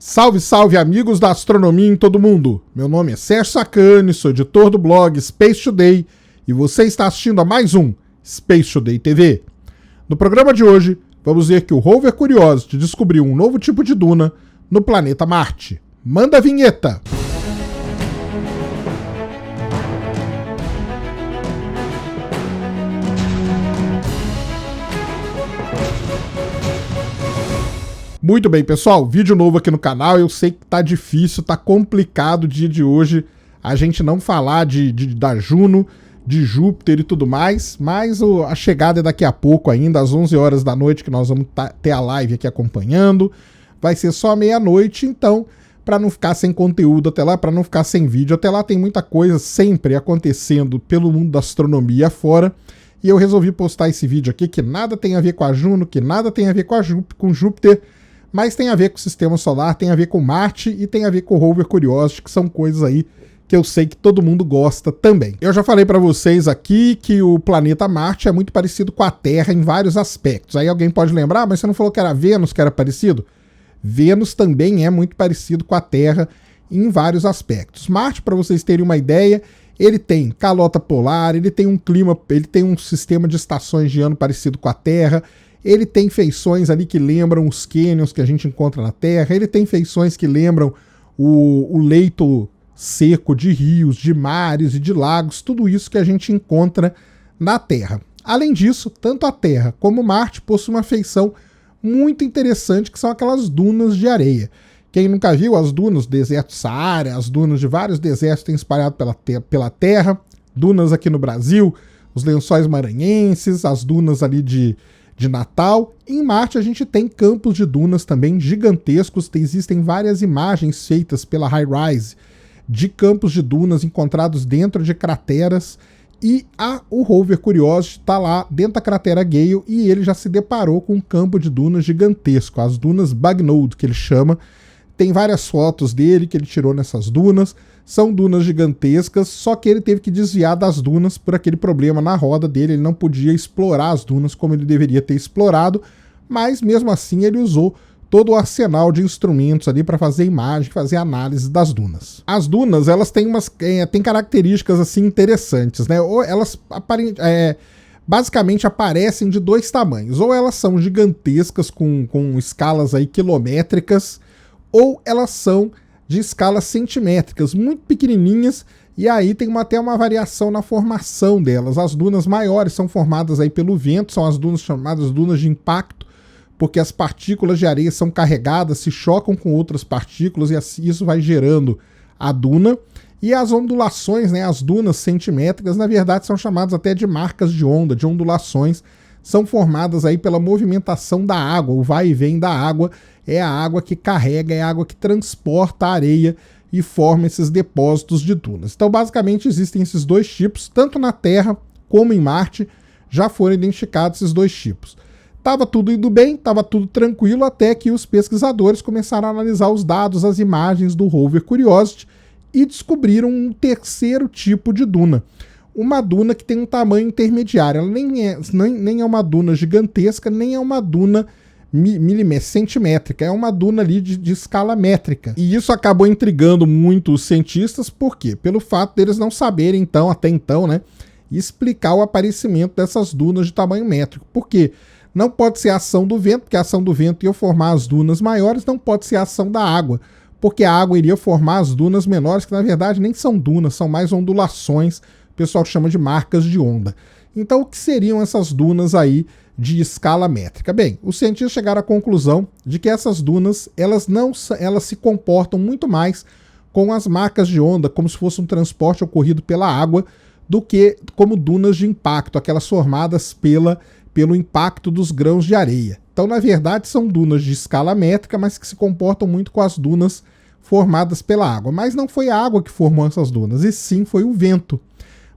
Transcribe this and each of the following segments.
Salve, salve, amigos da astronomia em todo mundo! Meu nome é Sérgio Sacani, sou editor do blog Space Today e você está assistindo a mais um Space Today TV. No programa de hoje, vamos ver que o rover Curiosity descobriu um novo tipo de duna no planeta Marte. Manda a vinheta! Muito bem, pessoal, vídeo novo aqui no canal. Eu sei que tá difícil, tá complicado o dia de hoje a gente não falar da Juno, de Júpiter e tudo mais, mas a chegada é daqui a pouco ainda, às 11 horas da noite, que nós vamos ter a live aqui acompanhando. Vai ser só meia-noite, então, para não ficar sem conteúdo até lá, para não ficar sem vídeo até lá, tem muita coisa sempre acontecendo pelo mundo da astronomia afora. E eu resolvi postar esse vídeo aqui, que nada tem a ver com a Juno, que nada tem a ver com Júpiter, mas tem a ver com o Sistema Solar, tem a ver com Marte e tem a ver com o rover Curiosity, que são coisas aí que eu sei que todo mundo gosta também. Eu já falei para vocês aqui que o planeta Marte é muito parecido com a Terra em vários aspectos. Aí alguém pode lembrar, mas você não falou que era Vênus que era parecido? Vênus também é muito parecido com a Terra em vários aspectos. Marte, para vocês terem uma ideia, ele tem calota polar, ele tem um clima, ele tem um sistema de estações de ano parecido com a Terra, ele tem feições ali que lembram os cânions que a gente encontra na Terra, ele tem feições que lembram o leito seco de rios, de mares e de lagos, tudo isso que a gente encontra na Terra. Além disso, tanto a Terra como Marte possuem uma feição muito interessante, que são aquelas dunas de areia. Quem nunca viu as dunas do deserto Saara, as dunas de vários desertos que tem espalhado pela Terra, dunas aqui no Brasil, os lençóis maranhenses, as dunas ali de Natal. Em Marte a gente tem campos de dunas também gigantescos, existem várias imagens feitas pela HiRISE de campos de dunas encontrados dentro de crateras, e o rover Curiosity está lá dentro da cratera Gale e ele já se deparou com um campo de dunas gigantesco, as dunas Bagnode, que ele chama. Tem várias fotos dele que ele tirou nessas dunas, são dunas gigantescas, só que ele teve que desviar das dunas por aquele problema na roda dele, ele não podia explorar as dunas como ele deveria ter explorado, mas mesmo assim ele usou todo o arsenal de instrumentos ali para fazer imagem, fazer análise das dunas. As dunas, elas têm têm características assim interessantes, né? Ou elas basicamente aparecem de dois tamanhos, ou elas são gigantescas com escalas aí quilométricas, ou elas são de escalas centimétricas, muito pequenininhas, e aí tem até uma variação na formação delas. As dunas maiores são formadas aí pelo vento, são as dunas chamadas dunas de impacto, porque as partículas de areia são carregadas, se chocam com outras partículas e assim isso vai gerando a duna. E as ondulações, né, as dunas centimétricas, na verdade são chamadas até de marcas de onda, de ondulações, são formadas aí pela movimentação da água, o vai e vem da água, é a água que carrega, é a água que transporta a areia e forma esses depósitos de dunas. Então basicamente existem esses dois tipos, tanto na Terra como em Marte já foram identificados esses dois tipos. Tava tudo indo bem, tava tudo tranquilo, até que os pesquisadores começaram a analisar os dados, as imagens do rover Curiosity e descobriram um terceiro tipo de duna. Uma duna que tem um tamanho intermediário, ela nem é uma duna gigantesca, nem é uma duna centimétrica, é uma duna ali de escala métrica. E isso acabou intrigando muito os cientistas, por quê? Pelo fato deles não saberem até então, né, explicar o aparecimento dessas dunas de tamanho métrico. Por quê? Não pode ser a ação do vento, porque a ação do vento ia formar as dunas maiores, não pode ser a ação da água, porque a água iria formar as dunas menores, que na verdade nem são dunas, são mais ondulações, o pessoal chama de marcas de onda. Então o que seriam essas dunas aí de escala métrica? Bem, os cientistas chegaram à conclusão de que essas dunas, elas se comportam muito mais com as marcas de onda, como se fosse um transporte ocorrido pela água, do que como dunas de impacto, aquelas formadas pelo impacto dos grãos de areia. Então, na verdade, são dunas de escala métrica, mas que se comportam muito com as dunas formadas pela água. Mas não foi a água que formou essas dunas, e sim foi o vento,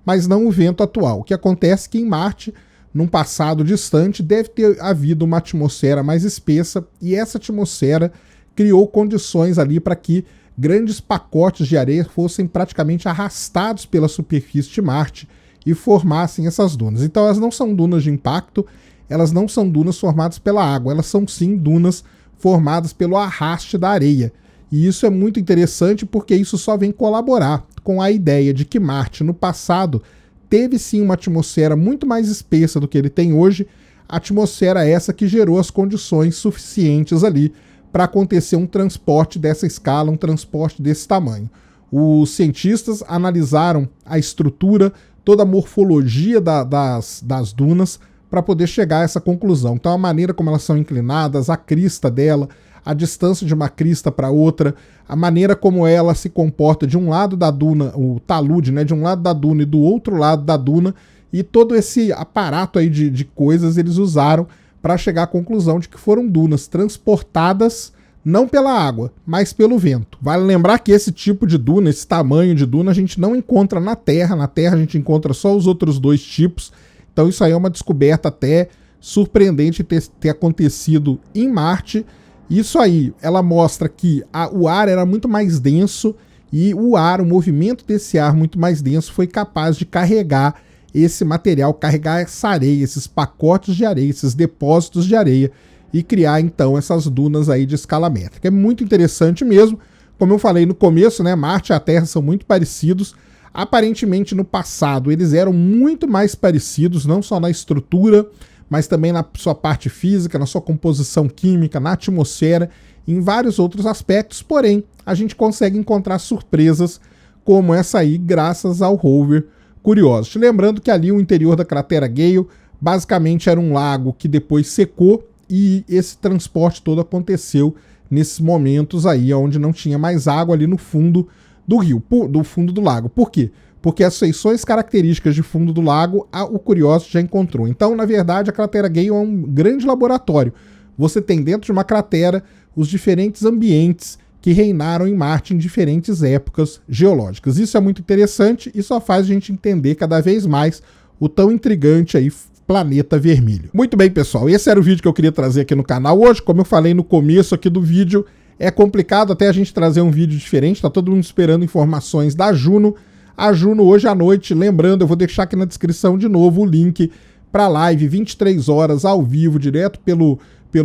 mas não o vento atual. O que acontece é que em Marte, num passado distante, deve ter havido uma atmosfera mais espessa, e essa atmosfera criou condições ali para que grandes pacotes de areia fossem praticamente arrastados pela superfície de Marte e formassem essas dunas. Então elas não são dunas de impacto, elas não são dunas formadas pela água, elas são sim dunas formadas pelo arraste da areia. E isso é muito interessante porque isso só vem colaborar com a ideia de que Marte, no passado, teve sim uma atmosfera muito mais espessa do que ele tem hoje, atmosfera essa que gerou as condições suficientes ali para acontecer um transporte dessa escala, um transporte desse tamanho. Os cientistas analisaram a estrutura, toda a morfologia das dunas para poder chegar a essa conclusão. Então a maneira como elas são inclinadas, a crista dela, a distância de uma crista para outra, a maneira como ela se comporta de um lado da duna, o talude, né, de um lado da duna e do outro lado da duna, e todo esse aparato aí de coisas eles usaram para chegar à conclusão de que foram dunas transportadas não pela água, mas pelo vento. Vale lembrar que esse tipo de duna, esse tamanho de duna, a gente não encontra na Terra. Na Terra a gente encontra só os outros dois tipos. Então isso aí é uma descoberta até surpreendente ter acontecido em Marte. Isso aí, ela mostra que o ar era muito mais denso e o movimento desse ar muito mais denso foi capaz de carregar esse material, carregar essa areia, esses pacotes de areia, esses depósitos de areia e criar então essas dunas aí de escala métrica. É muito interessante mesmo. Como eu falei no começo, né, Marte e a Terra são muito parecidos. Aparentemente no passado eles eram muito mais parecidos, não só na estrutura, mas também na sua parte física, na sua composição química, na atmosfera, em vários outros aspectos, porém, a gente consegue encontrar surpresas como essa aí, graças ao rover Curiosity. Lembrando que ali o interior da cratera Gale, basicamente era um lago que depois secou, e esse transporte todo aconteceu nesses momentos aí, onde não tinha mais água ali no fundo do rio, do fundo do lago. Por quê? Porque as feições características de fundo do lago, o Curiosity já encontrou. Então, na verdade, a cratera Gale é um grande laboratório. Você tem dentro de uma cratera os diferentes ambientes que reinaram em Marte em diferentes épocas geológicas. Isso é muito interessante e só faz a gente entender cada vez mais o tão intrigante aí planeta vermelho. Muito bem, pessoal, esse era o vídeo que eu queria trazer aqui no canal hoje. Como eu falei no começo aqui do vídeo, é complicado até a gente trazer um vídeo diferente, tá todo mundo esperando informações da Juno. A Juno hoje à noite, lembrando, eu vou deixar aqui na descrição de novo o link para a live, 23 horas ao vivo, direto pelo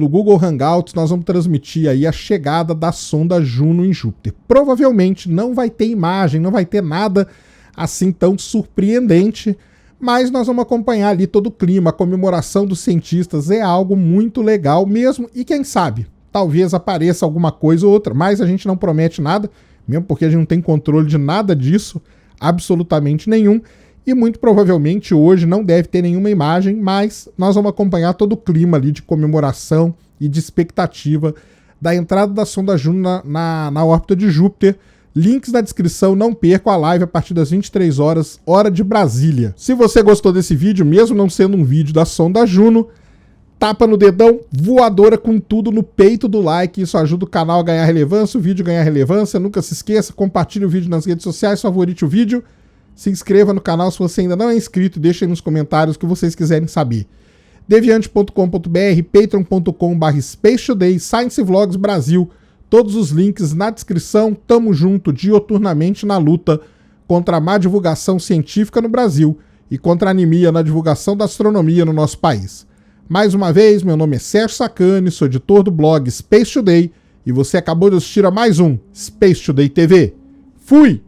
Google Hangouts. Nós vamos transmitir aí a chegada da sonda Juno em Júpiter. Provavelmente não vai ter imagem, não vai ter nada assim tão surpreendente, mas nós vamos acompanhar ali todo o clima, a comemoração dos cientistas é algo muito legal mesmo, e quem sabe, talvez apareça alguma coisa ou outra, mas a gente não promete nada, mesmo porque a gente não tem controle de nada disso, absolutamente nenhum, e muito provavelmente hoje não deve ter nenhuma imagem, mas nós vamos acompanhar todo o clima ali de comemoração e de expectativa da entrada da sonda Juno na órbita de Júpiter. Links na descrição, não perca a live a partir das 23 horas, hora de Brasília. Se você gostou desse vídeo, mesmo não sendo um vídeo da sonda Juno, tapa no dedão, voadora com tudo no peito do like, isso ajuda o canal a ganhar relevância, o vídeo ganhar relevância. Nunca se esqueça, compartilhe o vídeo nas redes sociais, favorite o vídeo, se inscreva no canal se você ainda não é inscrito, deixe aí nos comentários o que vocês quiserem saber. deviante.com.br, patreon.com/SpaceToday, Science Vlogs Brasil, todos os links na descrição. Tamo junto dioturnamente na luta contra a má divulgação científica no Brasil e contra a anemia na divulgação da astronomia no nosso país. Mais uma vez, meu nome é Sérgio Sacani, sou editor do blog Space Today e você acabou de assistir a mais um Space Today TV. Fui!